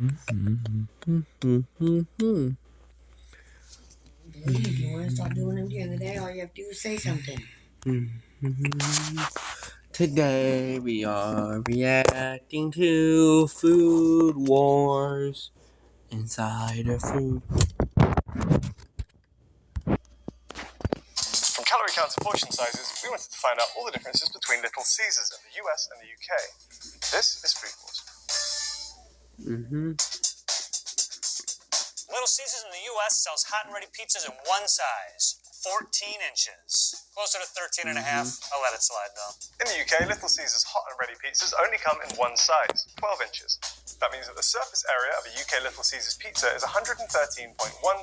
If you want to start doing them during the day, all you have to do is say something. Today we are reacting to Food Wars Insider Food. From calorie counts to portion sizes, we wanted to find out all the differences between Little Caesars in the US and the UK. This is Food Wars. Little Caesars in the U.S. sells hot and ready pizzas in one size, 14 inches. Closer to 13 and a half. I'll let it slide, though. In the UK, Little Caesars hot and ready pizzas only come in one size, 12 inches. That means that the surface area of a UK Little Caesars pizza is 113.1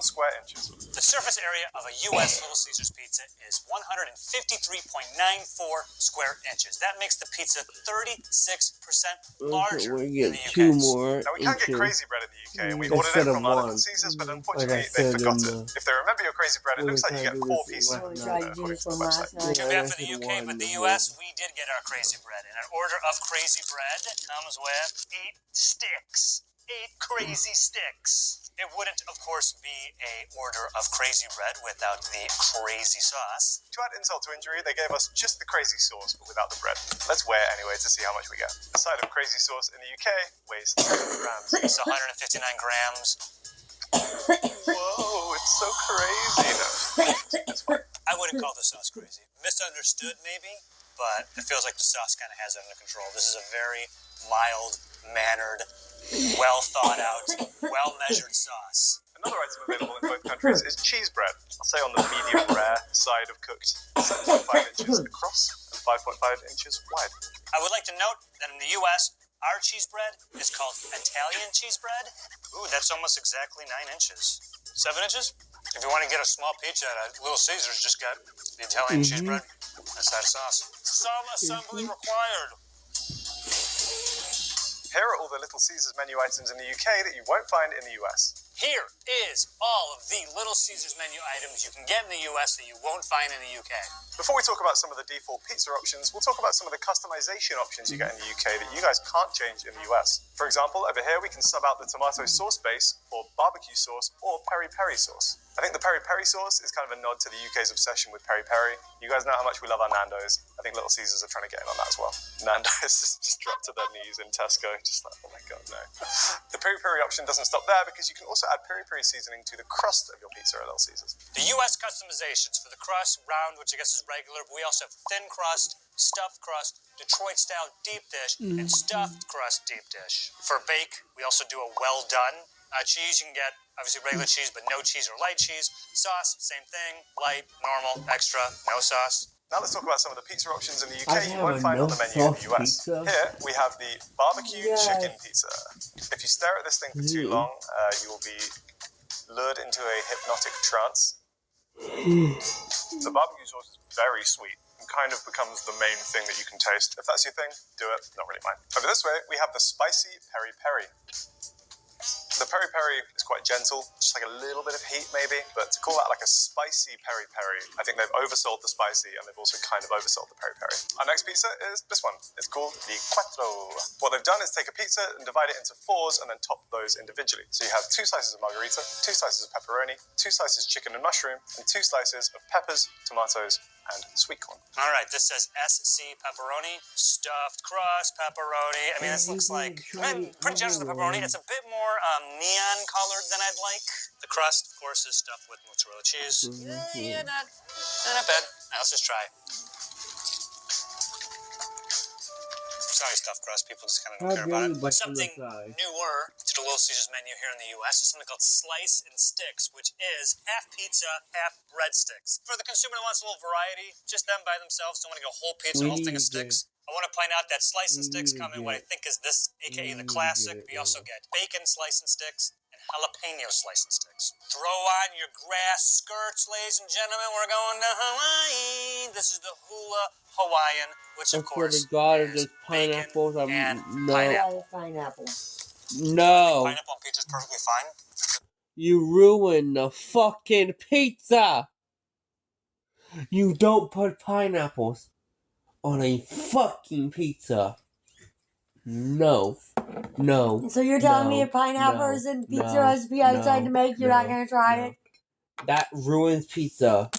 square inches. The surface area of a U.S. Little Caesars pizza is 153.94 square inches. That makes the pizza 36% larger We than get the UK. two more Now, we can get inches. crazy bread in the UK, and we ordered it Instead of from our one. Little Caesars, but Like unfortunately, I they said forgot in it. If they remember your crazy bread, it when looks we like you tried get to do 4 this pieces. last We night. tried to do According this to the one last website. night. Too bad for the UK, but the US, we did get our crazy bread. And an order of crazy bread comes with 8 sticks. 8 crazy sticks. It wouldn't, of course, be a order of crazy bread without the crazy sauce. To add insult to injury, they gave us just the crazy sauce, but without the bread. Let's weigh it anyway to see how much we get. A side of crazy sauce in the UK weighs 7 grams. It's 159 grams. Whoa, it's so crazy. No, it's fine. I wouldn't call the sauce crazy. Misunderstood, maybe, but it feels like the sauce kind of has it under control. This is a very mild-mannered, well-thought-out, well-measured sauce. Another item available in both countries is cheese bread. I'll say on the medium rare side of cooked, 7.5 inches across and 5.5 inches wide. I would like to note that in the U.S., our cheese bread is called Italian cheese bread. Ooh, that's almost exactly 9 inches. 7 inches? If you want to get a small pizza at Little Caesars, just get the Italian cheese bread and a side of sauce. Some assembly required. Here are all the Little Caesars menu items in the UK that you won't find in the US. Here is all of the Little Caesars menu items you can get in the U.S. that you won't find in the UK. Before we talk about some of the default pizza options, we'll talk about some of the customization options you get in the UK that you guys can't change in the US. For example, over here we can sub out the tomato sauce base for barbecue sauce or peri-peri sauce. I think the peri-peri sauce is kind of a nod to the UK's obsession with peri-peri. You guys know how much we love our Nando's. I think Little Caesars are trying to get in on that as well. Nando's just dropped to their knees in Tesco, just like, oh my god, no. The peri-peri option doesn't stop there because you can also add peri-peri seasoning to the crust of your pizza at Little Caesars. The U.S. customizations for the crust, round, which I guess is regular, but we also have thin crust, stuffed crust, Detroit-style deep dish, and stuffed crust deep dish. For bake, we also do a well-done. Cheese, you can get obviously regular cheese, but no cheese or light cheese. Sauce, same thing, light, normal, extra, no sauce. Now let's talk about some of the pizza options in the UK you won't find on the menu in the US. Pizza. Here we have the barbecue chicken pizza. If you stare at this thing for too long, you will be lured into a hypnotic trance. The barbecue sauce is very sweet and kind of becomes the main thing that you can taste. If that's your thing, do it. Not really mine. Over this way, we have the spicy peri-peri. The peri-peri is quite gentle, just like a little bit of heat maybe, but to call that like a spicy peri-peri, I think they've oversold the spicy and they've also kind of oversold the peri-peri. Our next pizza is this one. It's called the Quattro. What they've done is take a pizza and divide it into 4s and then top those individually. So you have 2 slices of margarita, 2 slices of pepperoni, 2 slices chicken and mushroom, and 2 slices of peppers, tomatoes, and sweet corn. All right, this says SC pepperoni, stuffed crust pepperoni. I mean, this looks like, pretty generous with the pepperoni. It's a bit more neon colored than I'd like. The crust, of course, is stuffed with mozzarella cheese. Yeah, not bad. Now let's just try. Sorry, stuffed crust. People just kind of don't care about it. Something newer to the Little Caesars menu here in the U.S. is something called Slice and Sticks, which is half pizza, half breadsticks. For the consumer that wants a little variety, just them by themselves, don't want to get a whole pizza, a whole thing of sticks. I want to point out that Slice and Sticks come in what I think is this, aka the classic. We also get bacon Slice and Sticks and jalapeno Slice and Sticks. Throw on your grass skirts, ladies and gentlemen. We're going to Hawaii. This is the Hula Hawaiian, which of course is pineapples. and No. pineapple. Pineapple. No. Pineapple on pizza is perfectly fine. You ruined the fucking pizza. You don't put pineapples on a fucking pizza. No. No. So you're telling me No, if pineapple no, is in the pizza no, recipe I decide to no, make, you're not no, gonna try no. it? That ruins pizza.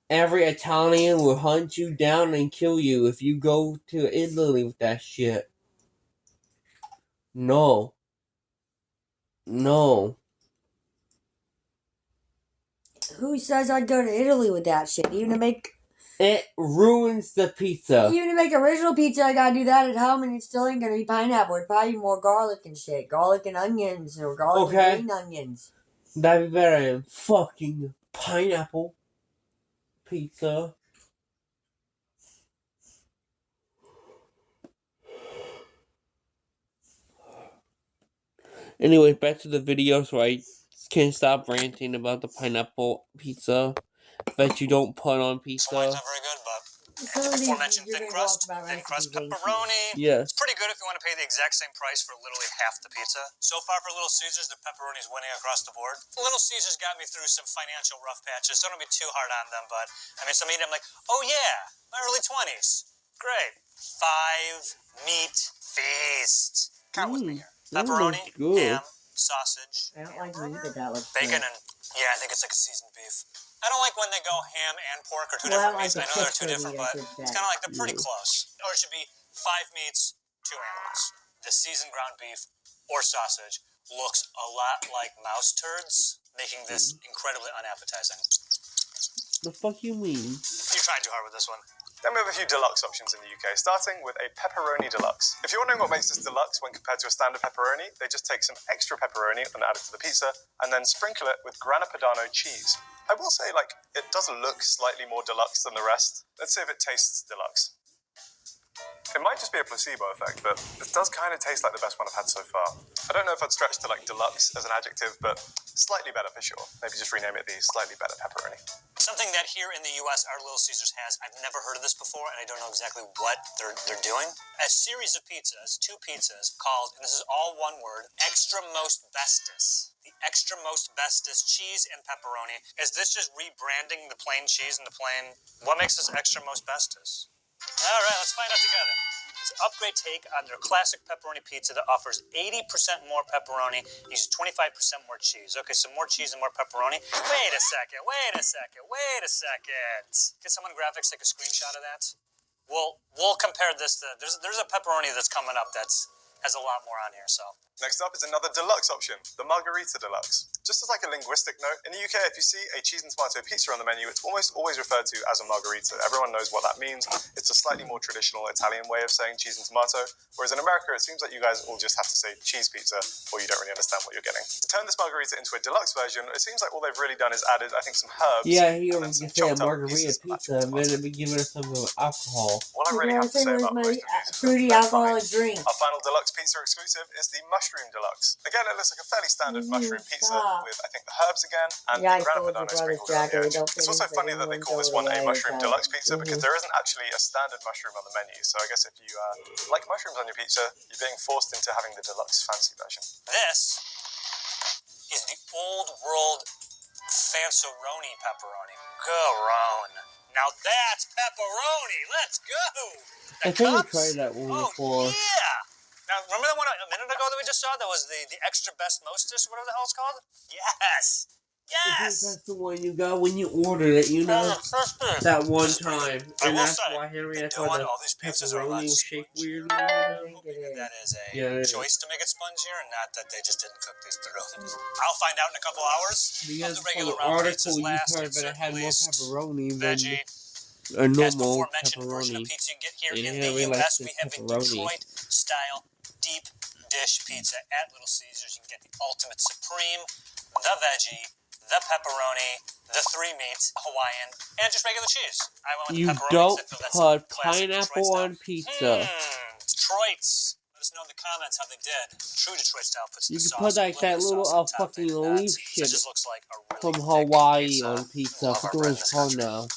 Every Italian will hunt you down and kill you if you go to Italy with that shit. No. No. Who says I'd go to Italy with that shit? Even to make It ruins the pizza. original pizza, I gotta do that at home, and it still ain't gonna be pineapple. It'd probably be more garlic and shit, garlic and onions, or garlic and green onions. That'd be better than fucking pineapple pizza. Anyway, back to the video so I can stop ranting about the pineapple pizza that you don't put on pizza. Hawaii's not very good, but aforementioned thin crust pepperoni. Yes. It's pretty good if you want to pay the exact same price for literally half the pizza. So far for Little Caesars, the pepperoni's winning across the board. Little Caesars got me through some financial rough patches, so don't be too hard on them, but I mean, some eat I'm like, oh yeah, my early 20s. Great. 5 meat feast. Count with me here. Pepperoni, ham, sausage, I don't like meat, but that looks bacon, good. and yeah, I think it's like a seasoned beef. I don't like when they go ham and pork are two Well, different meats. I I know they're two different, but it's kind of like they're pretty close. Or it should be 5 meats, 2 animals. The seasoned ground beef or sausage looks a lot like mouse turds, making this incredibly unappetizing. The fuck you mean? You're trying too hard with this one. Then we have a few deluxe options in the UK, starting with a pepperoni deluxe. If you're wondering what makes this deluxe when compared to a standard pepperoni, they just take some extra pepperoni and add it to the pizza, and then sprinkle it with Grana Padano cheese. I will say, it does look slightly more deluxe than the rest. Let's see if it tastes deluxe. It might just be a placebo effect, but it does kind of taste like the best one I've had so far. I don't know if I'd stretch to deluxe as an adjective, but slightly better for sure. Maybe just rename it the slightly better pepperoni. Something that here in the U.S. our Little Caesars has, I've never heard of this before, and I don't know exactly what they're doing. A series of pizzas, 2 pizzas, called, and this is all one word, Extra Most Bestus. The Extra Most Bestus cheese and pepperoni. Is this just rebranding the plain cheese and the plain... What makes this Extra Most Bestus? All right, let's find out together. It's an upgrade take on their classic pepperoni pizza that offers 80% more pepperoni, uses 25% more cheese. Okay, so more cheese and more pepperoni. Wait a second. Can someone graphics take a screenshot of that? We'll compare this to... There's a pepperoni that's coming up has a lot more on here, so... Next up is another deluxe option, the Margherita Deluxe. Just as a linguistic note, in the UK, if you see a cheese and tomato pizza on the menu, it's almost always referred to as a margherita. Everyone knows what that means. It's a slightly more traditional Italian way of saying cheese and tomato, whereas in America, it seems like you guys all just have to say cheese pizza, or you don't really understand what you're getting. To turn this margherita into a deluxe version, it seems like all they've really done is added, I think, some herbs. Yeah, here and we then can some say a chopped up margarita pieces of pizza, and then be giving us some alcohol. What I really have to say about most of these fruity alcoholic drink. Our final deluxe pizza exclusive is the mushroom deluxe. Again, it looks like a fairly standard mushroom pizza with, I think, the herbs again and the Grana Padano sprinkled around the edge. It's also funny that they call this one a mushroom deluxe pizza because there isn't actually a standard mushroom on the menu. So I guess if you like mushrooms on your pizza, you're being forced into having the deluxe fancy version. This is the old world Fanceroni pepperoni. Garone. Now that's pepperoni. Let's go. I think we tried that one before. Yeah. Now, remember that one a minute ago that we just saw? That was the extra best mostest, whatever the hell it's called? Yes! I think that's the one you got when you ordered it, you know? That one time. And that's why Henriette thought the pepperoni was shaped weirdly. That is a choice to make it spongier, and not that they just didn't cook these through. I'll find out in a couple hours. Because the from regular the round article you last, heard that it had more pepperoni than veggie. a As normal before mentioned version of pepperoni. pizza you get here And in Henry the likes US, the we have a pepperoni. Detroit-style deep dish pizza at Little Caesars. You can get the ultimate supreme, the veggie, the pepperoni, the 3 meat, Hawaiian, and just regular cheese. I went with You the pepperoni. don't That's put classic pineapple Detroit on pizza. Detroit's. Let us know in the comments how they did. True Detroit style puts You the can sauce put like that little fucking leaf It shit just looks like a really from thick Hawaii pizza. on pizza. I Love forget our what bread in it's this called country. now.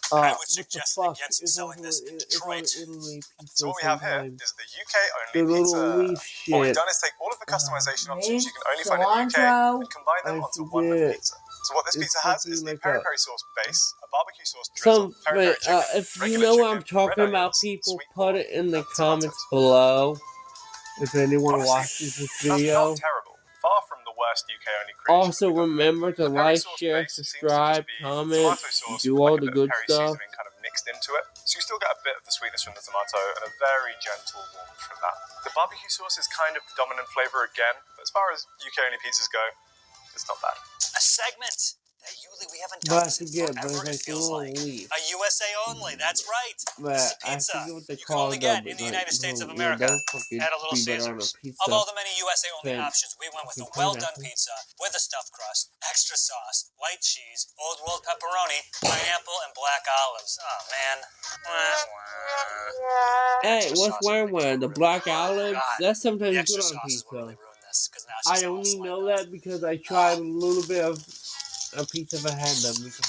I What would the suggest fuck? against It's selling this in Detroit. Italy pizza So what we have here sometimes. is the The UK-only little pizza. leaf What we've shit. done is take all of the customization options you can only find in the UK cilantro. and combine them I onto one forget. pizza. So what this It's pizza has is something the like peri that. peri sauce base, a barbecue sauce drizzle, Some, peri peri chicken, if you regular know what I'm chicken, red talking about, onions, people sweet put corn, it in the and comments tomatoes. below. If anyone watches this video. Not terrible. Far from the worst UK-only creation. Also remember to like, share, subscribe, comment, do all the good stuff. Kind of mixed into it. So you still get a bit of the sweetness from the tomato and a very gentle warmth from that. The barbecue sauce is kind of the dominant flavor again. But as far as UK-only pizzas go, it's not bad. A segment that usually we haven't done since forever, it feels like. Leave. A USA only, that's right. But This is pizza you can only get in the United States of America at a Little Caesars. Of all the many USA only options, we went with a well-done pizza with a stuffed crust, extra sauce, light cheese, old world pepperoni, pineapple, and black olives. Oh, man. Hey, what's wrong? The black olives? That's sometimes good on pizza. Really this, I only know that because I tried a little bit of a pizza if I had them. Because,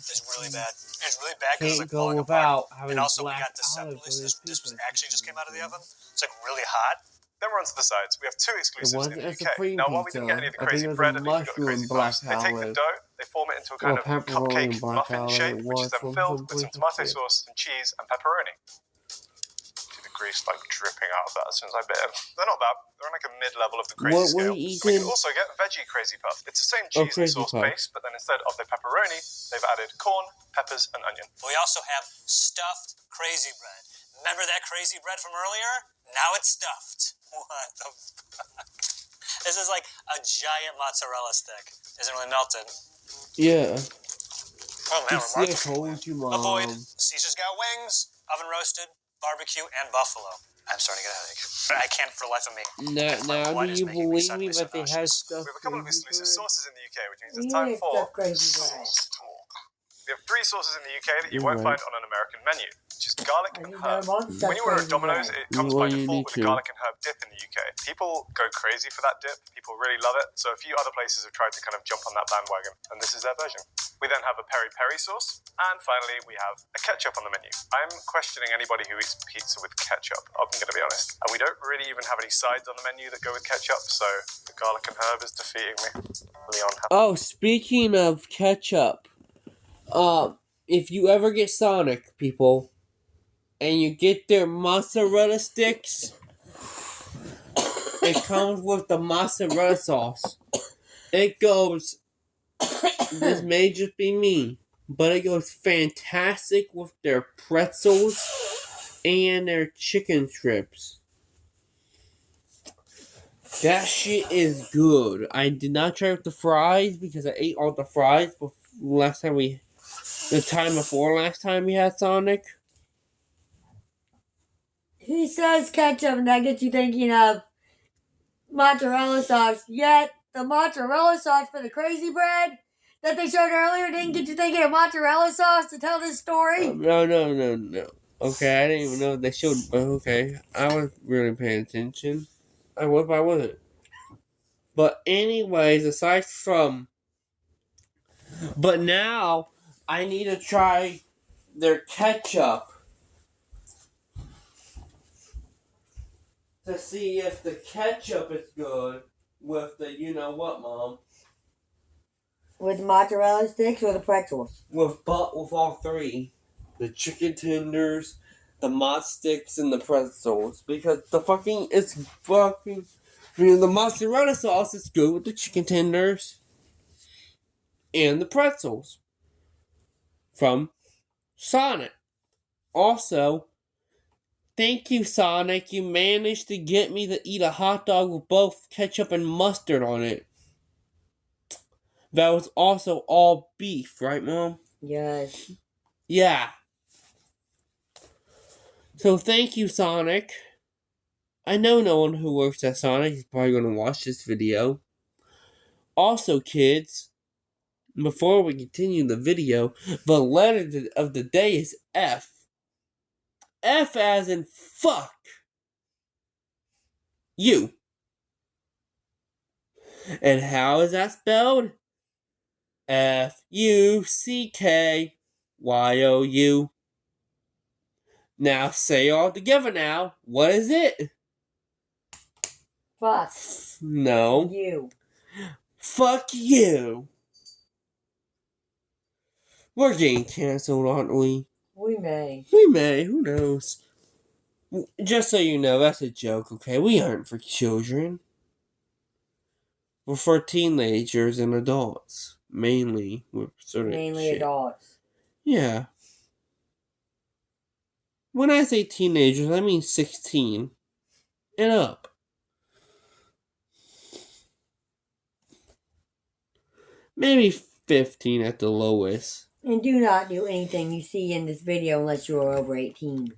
it's really bad. It's really bad because it's like go without having and also we black got this olives. This actually just came out of the oven. It's like really hot. Then we're on to the sides. We have two exclusives in the UK. Supreme Now, while we didn't get any of the crazy bread and even got the crazy sauce, they take the dough, they form it into a kind of cupcake muffin shape, which is then filled with some tomato sauce and cheese and pepperoni. See the grease like dripping out of that as soon as I bit them. They're not bad. They're on like a mid-level of the crazy scale. We can also get veggie crazy puff. It's the same cheese and sauce base, but then instead of the pepperoni, they've added corn, peppers, and onion. We also have stuffed crazy bread. Remember that crazy bread from earlier? Now it's stuffed. What the fuck? This is like a giant mozzarella stick. Isn't really melted. Yeah. Oh man, I told you, Mom. Avoid Caesar's got wings, oven roasted, barbecue, and buffalo. I'm starting to get a headache. I can't for the life of me. Now do you believe me that they have stuff? We have a couple of exclusive sauces in the UK, which means it's time for sauce talk. We have three sauces in the UK that you won't find on an American menu, which is garlic and herb. When you order at Domino's, it comes by default with a garlic and herb dip in the UK. People go crazy for that dip. People really love it. So a few other places have tried to kind of jump on that bandwagon, and this is their version. We then have a peri-peri sauce, and finally we have a ketchup on the menu. I'm questioning anybody who eats pizza with ketchup, I'm going to be honest. And we don't really even have any sides on the menu that go with ketchup, so the garlic and herb is defeating me. Leon. Oh, speaking of ketchup, if you ever get Sonic, people, and you get their mozzarella sticks, it comes with the mozzarella sauce. It goes, this may just be me, but it goes fantastic with their pretzels and their chicken strips. That shit is good. I did not try with the fries because I ate all the fries the time before last time we had Sonic. He says ketchup, and that gets you thinking of mozzarella sauce. Yet, the mozzarella sauce for the crazy bread that they showed earlier didn't get you thinking of mozzarella sauce to tell this story? No. Okay, I didn't even know they showed. Okay, I was really paying attention. I wasn't. But anyways, aside from... But now, I need to try their ketchup to see if the ketchup is good with the you-know-what, Mom. With mozzarella sticks or the pretzels? With all three. The chicken tenders, the mozz sticks, and the pretzels. Because the mozzarella sauce is good with the chicken tenders and the pretzels from Sonic. Also, thank you, Sonic. You managed to get me to eat a hot dog with both ketchup and mustard on it. That was also all beef, right, Mom? Yes. Yeah. So thank you, Sonic. I know no one who works at Sonic is probably going to watch this video. Also, kids, before we continue the video, the letter of the day is F. F as in fuck. You. And how is that spelled? F-U-C-K-Y-O-U. Now say all together now. What is it? Fuck. No. You. Fuck you. We're getting canceled, aren't we? We may. We may. Who knows? Just so you know, that's a joke, okay? We aren't for children. We're for teenagers and adults. Mainly. With certain Mainly shit. adults. Yeah. When I say teenagers, I mean 16 and up. Maybe 15 at the lowest. And do not do anything you see in this video unless you are over 18.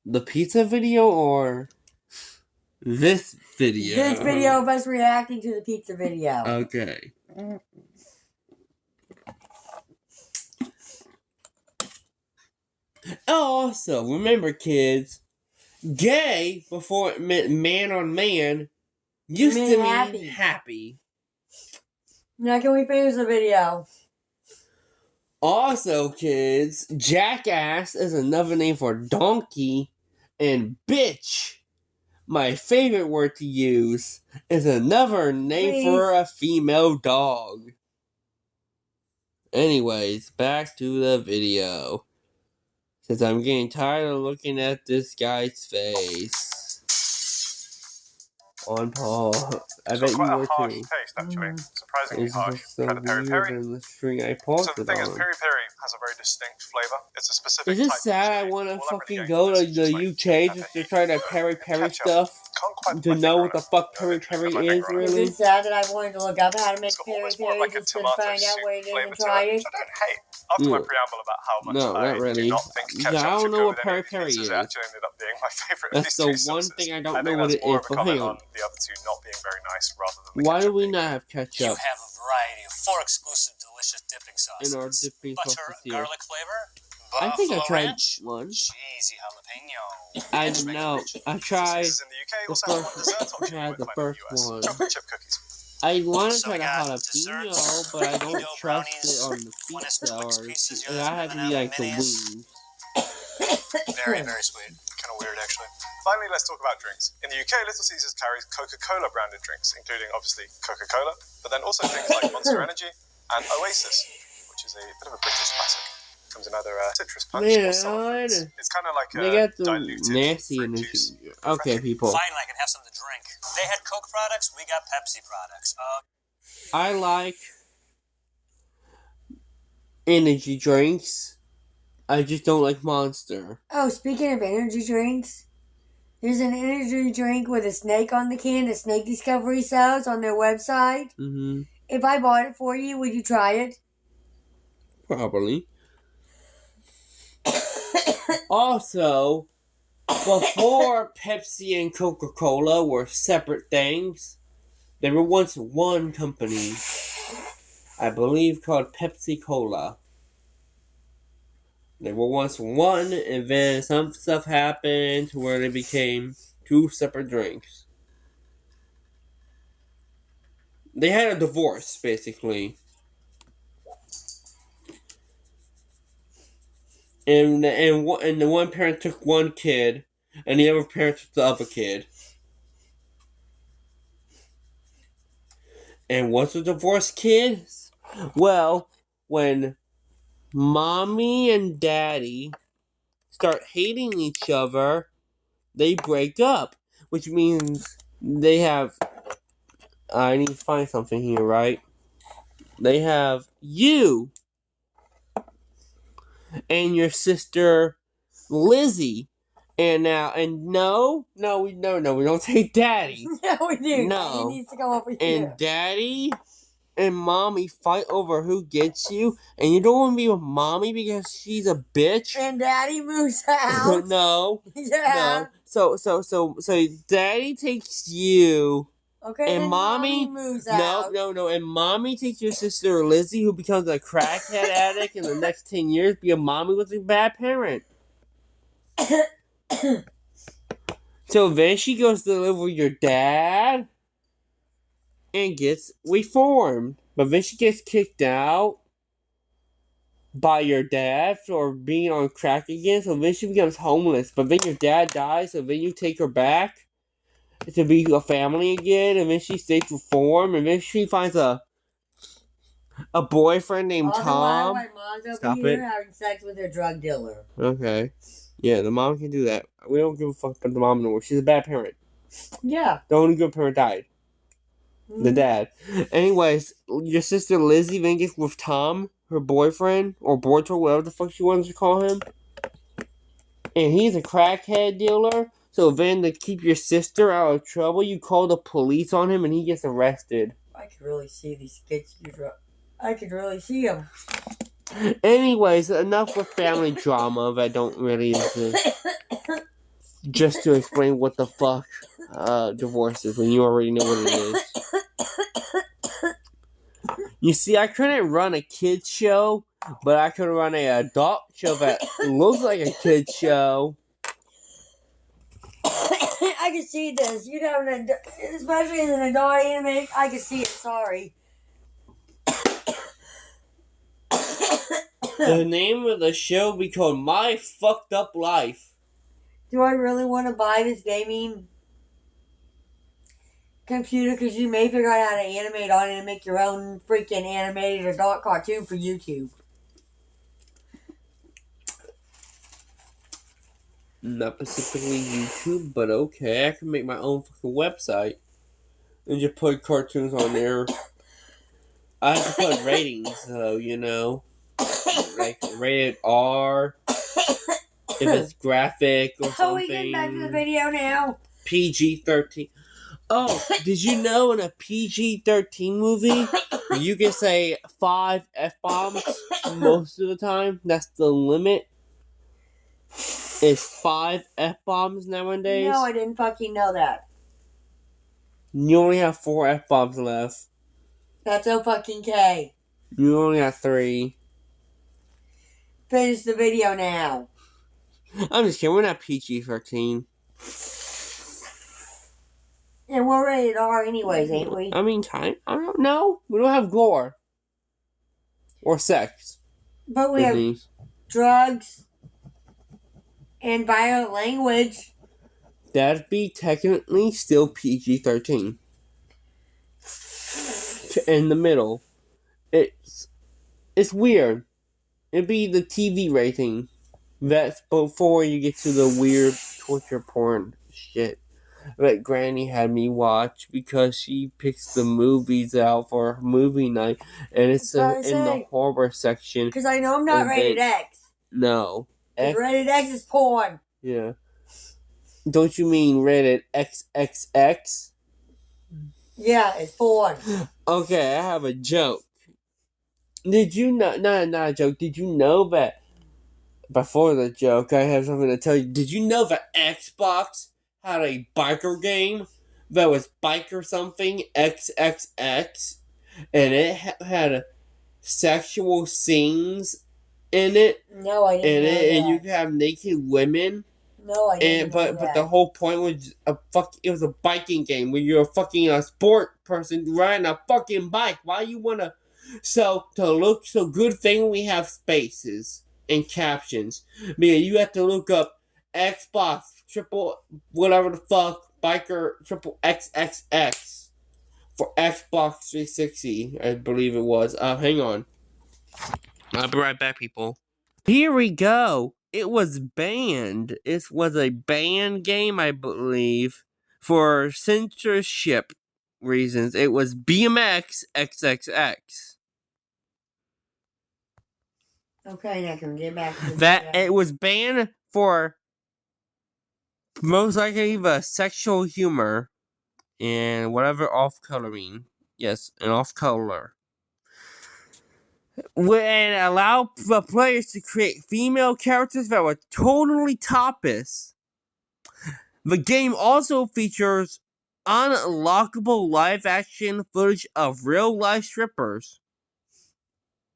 The pizza video or this video? This video of us reacting to the pizza video. Okay. Also, remember kids, gay before it meant man on man used Meant to mean happy. happy. Now can we finish the video? Also, kids, jackass is another name for donkey, and bitch, my favorite word to use, is another name for a female dog. Anyways, back to the video. Since I'm getting tired of looking at this guy's face. On Paul. I It's bet got you quite a were harsh too. taste, actually. Surprisingly It's harsh. just so Kind of peri weird peri. than the string I So paused the it thing is, on. peri peri has a very distinct flavor. It's a specific Is it type of sad I chili. want to All I'm really fucking getting go from to this is the just, like, UK just to try the peri peri stuff? Can't quite To put my know finger what the on it. fuck No, peri literally peri put my is, finger on it. Is really? it sad that I wanted to look up how to make It's got peri almost more peri like a just to tomato find out soup what it is flavour and to try it, it? which I don't hate. After my preamble about how much No, I not really. do not think Yeah, ketchup I don't should know go what with any of peri-peri these pizzas, is. it actually ended up being my favourite of That's these the two one sauces. thing I I don't think know what that's it more is, of a but comment hang on. on the other two not being very nice rather than the Why do ketchup we being not have You ketchup have a variety of 4 exclusive delicious dipping sauces. in our dipping Butter sauces here? garlic flavor, I think I buffalo tried ranch, one. cheesy jalapeno. I Ranch know. ranch. I tried Sauces in the UK the also have one first. dessert option you Tried won't the find in first the US. one. Chocolate chip cookies. I want to So try we the got jalapeno, desserts, but I don't Edo trust it brownies, on the one is pizza, Twix or pieces, the it other's has to be M&M like the minis. wings. Very, very sweet. Kind of weird, actually. Finally, let's talk about drinks. In the UK, Little Caesars carries Coca-Cola branded drinks, including, obviously, Coca-Cola, but then also things like Monster Energy and Oasis, which is a bit of a British classic. Comes in either citrus punch or sour fruits. It's kind of like They a got the diluted nasty fruit energy. juice. Okay, people. Finally, I can have something to drink. They had Coke products, we got Pepsi products. I like energy drinks. I just don't like Monster. Oh, speaking of energy drinks, there's an energy drink with a snake on the can that Snake Discovery sells on their website. Mm-hmm. If I bought it for you, would you try it? Probably. Also, before Pepsi and Coca-Cola were separate things, there were once one company, I believe, called Pepsi-Cola. They were once one, and then some stuff happened to where they became two separate drinks. They had a divorce, basically. And the one parent took one kid, and the other parent took the other kid. And what's a divorced kid? Well, when mommy and daddy start hating each other, they break up. Which means they have... I need to find something here, right? They have you and your sister Lizzie. And no, we don't say daddy. No, we do. No. He needs to come over And here. daddy and mommy fight over who gets you, and you don't want to be with mommy because she's a bitch. And daddy moves out. No. Yeah. No. So daddy takes you, Okay, and then mommy moves out. no, and mommy takes your sister Lizzie, who becomes a crackhead addict in the next 10 years because mommy was a bad parent. So then she goes to live with your dad and gets reformed. But then she gets kicked out by your dad for being on crack again. So then she becomes homeless. But then your dad dies, so then you take her back to be a family again. And then she stays reformed. And then she finds a boyfriend named All the Tom. while my mom's over Stop here it. having sex with her drug dealer. Okay. Yeah, the mom can do that. We don't give a fuck about the mom anymore. She's a bad parent. Yeah. The only good parent died. The dad. Anyways, your sister Lizzie then gets with Tom, her boyfriend, or boyfriend, whatever the fuck she wants to call him. And he's a crackhead dealer. So then to keep your sister out of trouble, you call the police on him and he gets arrested. I could really see these skits. I could really see them. Anyways, enough with family drama that don't really exist. Just to explain what the fuck divorce is when you already know what it is. You see, I couldn't run a kids show, but I could run an adult show that looks like a kids show. I can see this. You know, especially as an adult anime, I can see it. Sorry. The name of the show will be called My Fucked Up Life. Do I really want to buy this gaming computer? Because you may figure out how to animate on it and make your own freaking animated adult cartoon for YouTube. Not specifically YouTube, but okay. I can make my own fucking website and just put cartoons on there. I have to put ratings, though, you know. Like rated R, if it's graphic or something. Oh, we get back to the video now. PG-13. Oh, did you know in a PG-13 movie, you can say 5 F-bombs most of the time? That's the limit. It's 5 F-bombs nowadays. No, I didn't fucking know that. You only have 4 F-bombs left. That's O-fucking-K. You only have 3. Finish the video now. I'm just kidding, we're not PG-13. And we're rated R anyways, ain't we? I mean, I don't know. We don't have gore. Or sex. But we have drugs and violent language. That'd be technically still PG-13. In the middle. It's weird. It'd be the TV rating. That's before you get to the weird torture porn shit that Granny had me watch because she picks the movies out for her movie night, and it's in the horror section. Because I know I'm not rated X. No. Rated X is porn. Yeah. Don't you mean rated XXX? Yeah, it's porn. Okay, I have a joke. Did you know? Not a joke. Did you know that? Before the joke, I have something to tell you. Did you know that Xbox had a biker game that was biker something XXX, and it had sexual scenes in it? No, I didn't know that. And you could have naked women. No, I didn't know that. But the whole point was it was a biking game where you're a sport person riding a fucking bike. Why you wanna? So to look so good thing we have spaces and captions. Because you have to look up Xbox triple whatever the fuck biker triple XXX for Xbox 360. I believe it was. Hang on. I'll be right back, people. Here we go. It was banned. It was a banned game, I believe, for censorship reasons. It was BMX XXX. Okay, now can we get back to that? It was banned for most likely the sexual humor and whatever off-coloring. Yes, an off-color. And allow the players to create female characters that were totally topless. The game also features unlockable live-action footage of real-life strippers.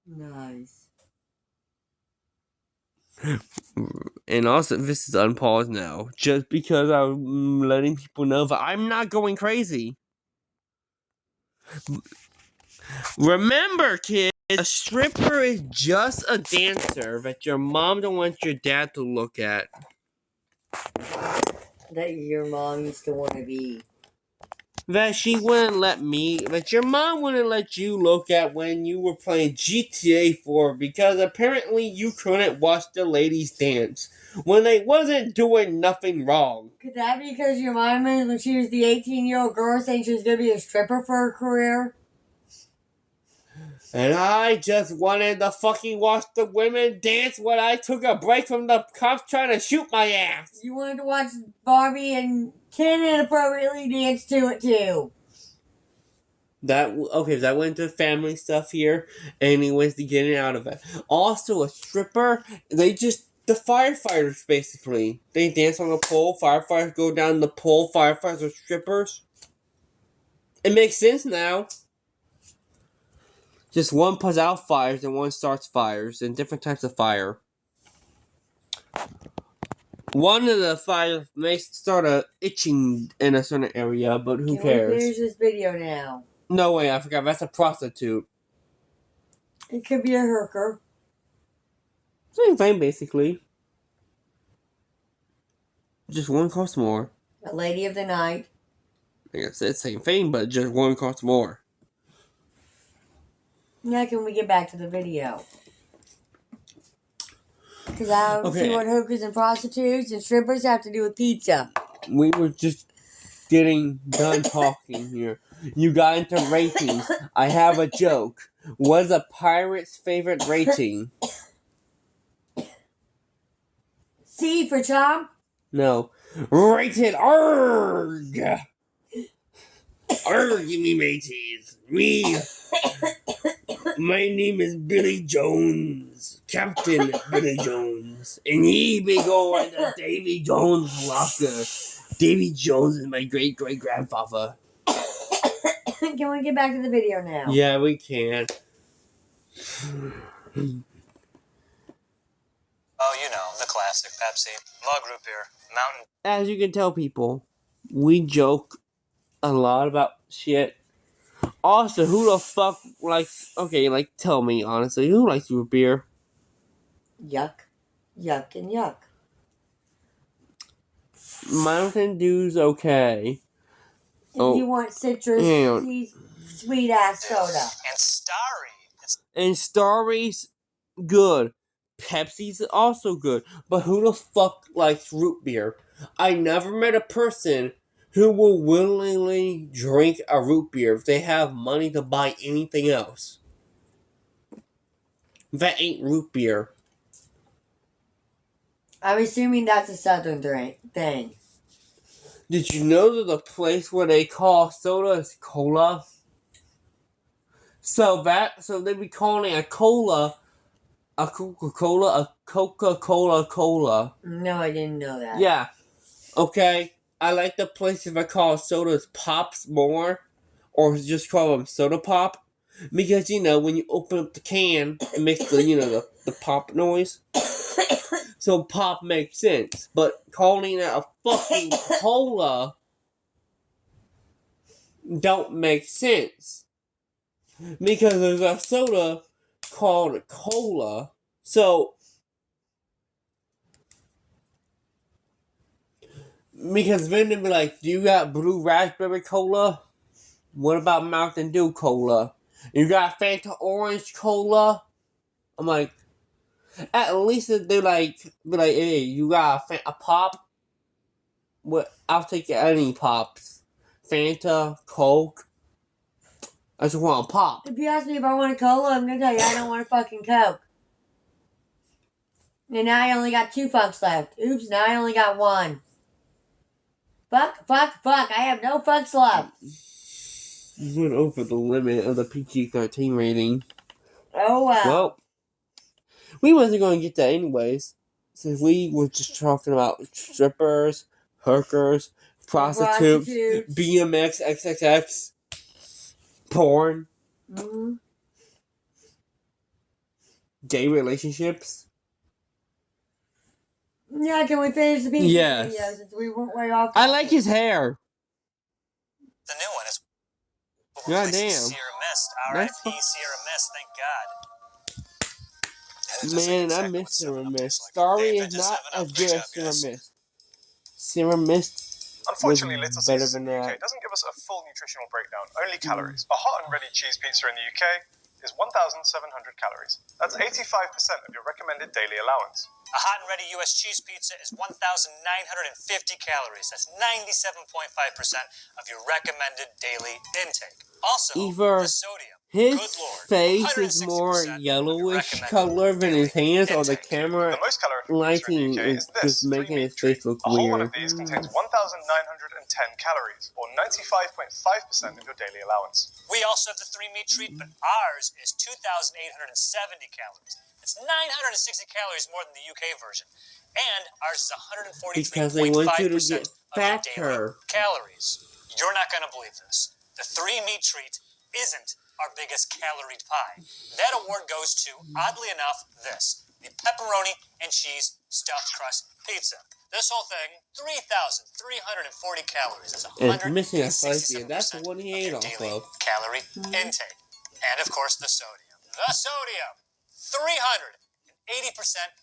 Nice. And also, this is unpaused now, just because I'm letting people know that I'm not going crazy. Remember, kids, a stripper is just a dancer that your mom don't want your dad to look at. That your mom used to want to be. that she wouldn't let me, that your mom wouldn't let you look at when you were playing GTA 4 because apparently you couldn't watch the ladies dance when they wasn't doing nothing wrong. Could that be because your mom, when she was the 18-year-old girl, saying she was going to be a stripper for her career? And I just wanted to fucking watch the women dance when I took a break from the cops trying to shoot my ass. You wanted to watch Barbie and Ken inappropriately dance to it too. That went to family stuff here. Anyways, to getting out of it. Also, a stripper, the firefighters basically. They dance on the pole, firefighters go down the pole, firefighters are strippers. It makes sense now. Just one puts out fires and one starts fires, and different types of fire. One of the fires may start itching in a certain area, but who cares? Can we finish this video now? No way, I forgot. That's a prostitute. It could be a hooker. Same thing, basically. Just one costs more. A lady of the night. Like I said, same thing, but just one costs more. Now can we get back to the video? Because I don't see what hookers and prostitutes and strippers have to do with pizza. We were just getting done talking here. You got into ratings. I have a joke. What is a pirate's favorite rating? C for Chomp? No. Rated Arg! Arg, give me mateys. Me. My name is Billy Jones. Captain Billy Jones. And he be going to Davy Jones' locker. Davy Jones is my great-great-grandfather. Can we get back to the video now? Yeah, we can. Oh, you know, the classic Pepsi, log root beer, Mountain. As you can tell, people, we joke a lot about shit. Also, who the fuck likes... Okay, tell me, honestly, who likes root beer? Yuck. Yuck and yuck. Mountain Dew's okay. If you want citrus, sweet-ass soda. And Starry. And Starry's good. Pepsi's also good. But who the fuck likes root beer? I never met a person who will willingly drink a root beer if they have money to buy anything else. That ain't root beer. I'm assuming that's a southern thing. Did you know there's a place where they call sodas cola? So they be calling a cola a Coca-Cola, a Coca-Cola cola. No, I didn't know that. Yeah. Okay. I like the place if I call sodas pops more, or just call them soda pop, because when you open up the can, it makes the the pop noise. So pop makes sense, but calling it a fucking cola don't make sense, because there's a soda called a cola. So because then they'd be like, do you got blue raspberry cola? What about Mountain Dew cola? You got Fanta orange cola? I'm like, at least they're be like, hey, you got a pop? What? I'll take any pops. Fanta, Coke. I just want a pop. If you ask me if I want a cola, I'm gonna tell you I don't want a fucking Coke. And now I only got 2 fucks left. Oops, now I only got 1. Fuck. I have no fucks left. You went over the limit of the PG-13 rating. Oh, wow. Well, we wasn't going to get that anyways, since we were just talking about strippers, hookers, prostitutes, BMX, XXX, porn, gay relationships. Yeah, can we finish the PG Yes. video since we went way off? I like his hair. The new one is. God damn. Sierra Mist. R.I.P. Sierra Mist. Thank God. Man, I miss Sierra Mist. Starry is not as good as Sierra Mist. Sierra Mist Unfortunately, Was Little better Caesars in than the UK that. doesn't give us a full nutritional breakdown, only calories. A hot and ready cheese pizza in the UK is 1,700 calories. That's 85% of your recommended daily allowance. A hot and ready U.S. cheese pizza is 1,950 calories. That's 97.5% of your recommended daily intake. Also, Either the sodium. his Good Lord, face is 160% more of your yellowish recommended color than his daily hands, or the intake. camera The most calorific pizza in lighting the UK is is this just making 3-meat his face treat. look A whole one of weird. these contains 1,910 calories, or 95.5% of your daily allowance. We also have the 3-meat treat, but ours is 2,870 calories. It's 960 calories more than the UK version. And ours is 143.5% Because they want you to get of your daily fatter. calories. You're not going to believe this. The 3-meat treat isn't our biggest calorie pie. That award goes to, oddly enough, this. The pepperoni and cheese stuffed crust pizza. This whole thing, 3,340 calories. That's And it's missing a slice here. 167% That's the one he ate your off daily of. calorie intake. And of course, the sodium. The sodium, 380%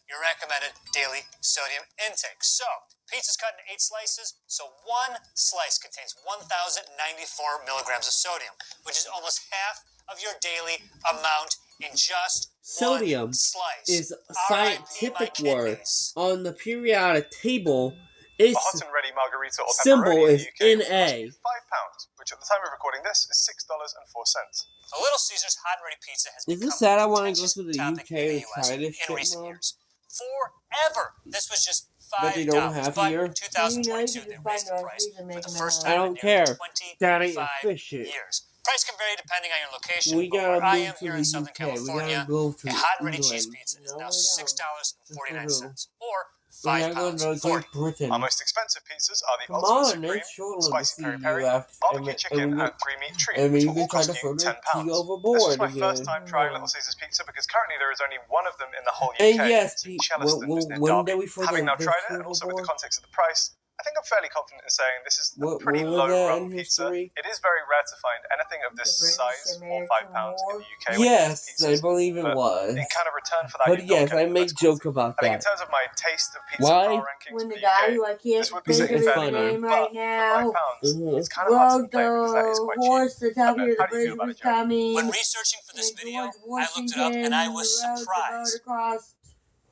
your recommended daily sodium intake. So, pizza's cut into 8 slices, so one slice contains 1,094 milligrams of sodium, which is almost half of your daily amount in just Sodium one slice. is RIP scientific my word. kidneys. On the periodic table, A its hot and ready margarita or symbol pepperoni is in the UK NA. will cost you £5, which at the time of recording this is $6.04. A Little Caesars hot and ready pizza has Is become this sad? I a want to go contentious to the topic UK in the to US try this in shit, recent Mom. years. Forever, this was just But they $5. don't have But here. in 2022, You they can raised just the find price recipes and for make the them first at I time in don't nearly care. That ain't 25 fish shit. years. Price can vary depending on your location, We but gotta where I move am to here the in Southern UK. We California, gotta go to a hot and ready cheese England. pizza is No, now we don't. $6.49, or We gotta go £5 to for Great Britain. Our most expensive pizzas are the Come Ultimate on, Supreme, it's sure to Spicy see Peri you Peri, after, Barbecue Chicken, and and 3-meat treat, we which will even all try cost to you throw the £10. tea This overboard was my again. first time trying Little Caesars pizza because currently there is only one of them in the whole UK. And yes, It's in Chellaston, just near when Derby. did we throw Having now the tried tea it, and also with the overboard? context of the price, I think I'm fairly confident in saying this is a What pretty was that low-rung in pizza. history? It is very rare to find anything of this The British size for American £5 in War? the UK when it comes Yes, to I pizzas. believe it But was. in kind of return for that, But you're not yes, I getting the make best joke quality. about I think in that. terms of my taste of pizza Why? power rankings When for the the guy UK, who I this can't would be think of it's his funny. name but right for now Mhm. it's kind of hard to rode complain because that is the quite horse cheap. to tell I don't you know. the How do you feel bridge about was it, Joe? coming. When researching for this And video, George I looked Washington it up and I was rode the boat surprised. across.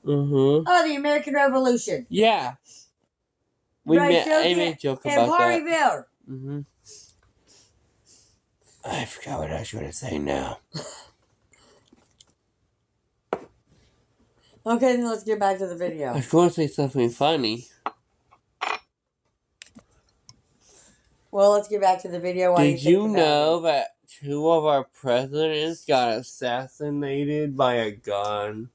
Mm-hmm. Oh, the American Revolution. Yeah. I made joke in about that. Harveyville. Mm-hmm. I forgot what I was going to say now. Okay, then let's get back to the I video. was going to say something funny. Well, let's get back to the video. While Did you think about know it. that 2 of our presidents got assassinated by a gun?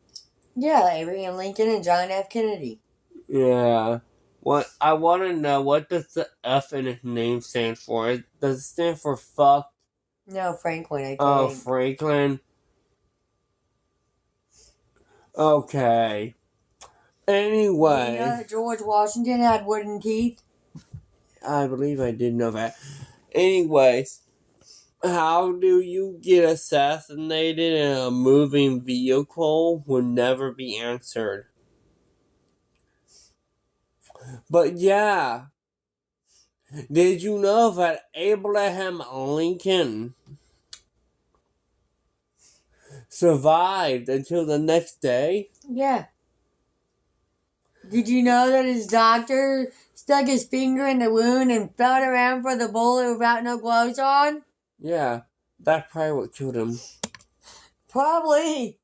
Yeah, Abraham Lincoln and John F. Kennedy. Yeah. What I want to know, what does the F in his name stand for? Does it stand for fuck? No, Franklin, I think. Oh, Franklin. Okay. Anyway. Did you know that George Washington had wooden teeth? I believe I did know that. Anyways, how do you get assassinated in a moving vehicle would never be answered. But yeah, did you know that Abraham Lincoln survived until the next day? Yeah. Did you know that his doctor stuck his finger in the wound and felt around for the bullet without no gloves on? Yeah, that's probably what killed him. Probably.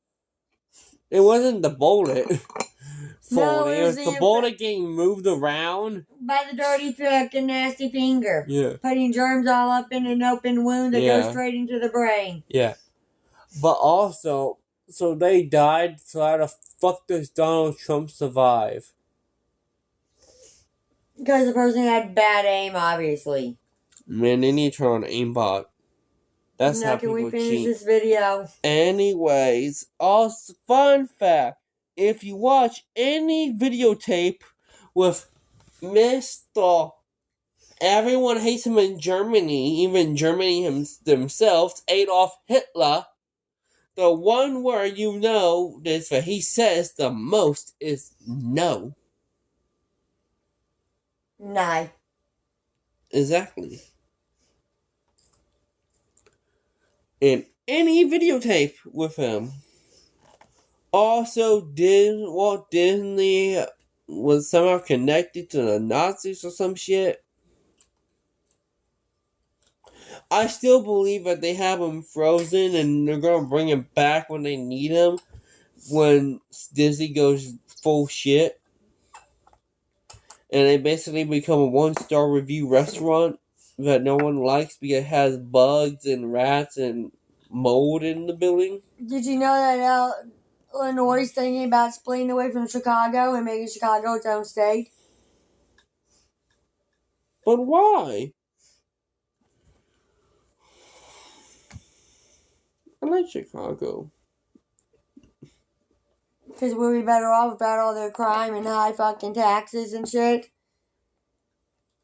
It wasn't the bullet. No, It was the bullet getting moved around. By the dirty fucking nasty finger. Yeah. Putting germs all up in an open wound that goes straight into the brain. Yeah. But also, so they died, so how the fuck does Donald Trump survive? Because the person had bad aim, obviously. Man, they need to turn on aimbot. That's now, how can people we finish cheat. this video? Anyways, also, fun fact. If you watch any videotape with Mr. Everyone Hates Him in Germany, even Germany themselves, Adolf Hitler, the one word you know is that he says the most is no. Nah. Exactly. And any videotape with him. Also, Walt Disney was somehow connected to the Nazis or some shit. I still believe that they have him frozen and they're gonna bring him back when they need him when Disney goes full shit. And they basically become a 1-star review restaurant that no one likes because it has bugs and rats and mold in the building. Did you know that Illinois is thinking about splitting away from Chicago and making Chicago its own state? But why? I like Chicago. Because we'll be better off without all their crime and high fucking taxes and shit.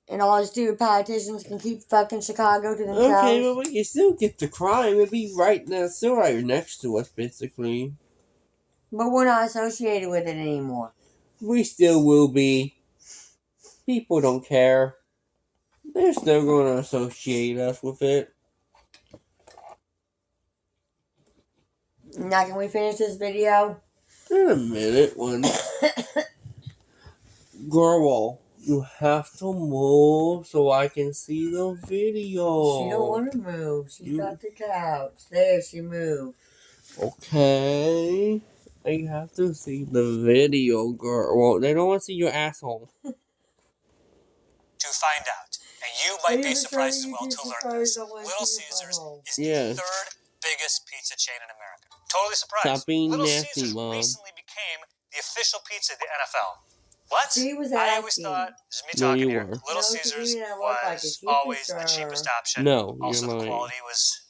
And all the stupid politicians can keep fucking Chicago to themselves. Okay, but we can still get the crime. It'd be still right next to us, basically. But we're not associated with it anymore. We still will be. People don't care. They're still going to associate us with it. Now can we finish this video? In a minute, when Girl, you have to move so I can see the video. She don't want to move. She's got the couch. There, she moved. Okay. I have to see the video, girl. Well, they don't want to see your asshole. To find out. And you might be surprised as well to learn this. Little Caesars is the third biggest pizza chain in America. Totally surprised. Stop being Little nasty, Caesars Mom. recently became the official pizza of the NFL. What? She was I always asking. thought, this is me No, talking you here, were. Little No, Caesars you didn't look like was it. You always for the sure. cheapest option. No, you're also, the lying. quality was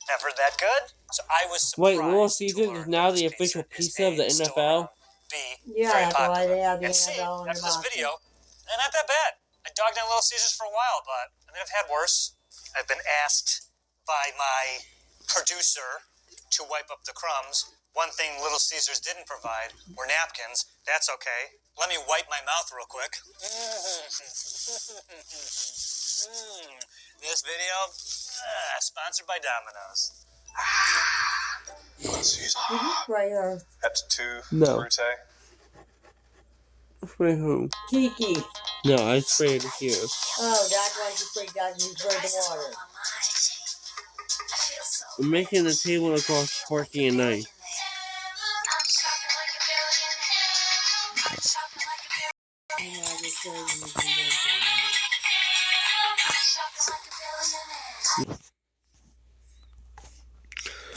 never that good. So I was surprised. Wait, Little to Caesars learn is now that the this official pizza pizza of the is A, still NFL? around, B, Yeah, very that's why popular. they have the And C, NFL in after the this box. video, they're not that bad. I dogged down Little Caesars for a while, but I mean, I've had worse. I've been asked by my producer to wipe up the crumbs. One thing Little Caesars didn't provide were napkins. That's okay. Let me wipe my mouth real quick. This video, sponsored by Domino's. Right here. At 2 No. Brute. Spray who? Kiki. No, I sprayed it here. Oh, that's why she sprayed out and you sprayed the water. I'm making the table look all sparky and nice.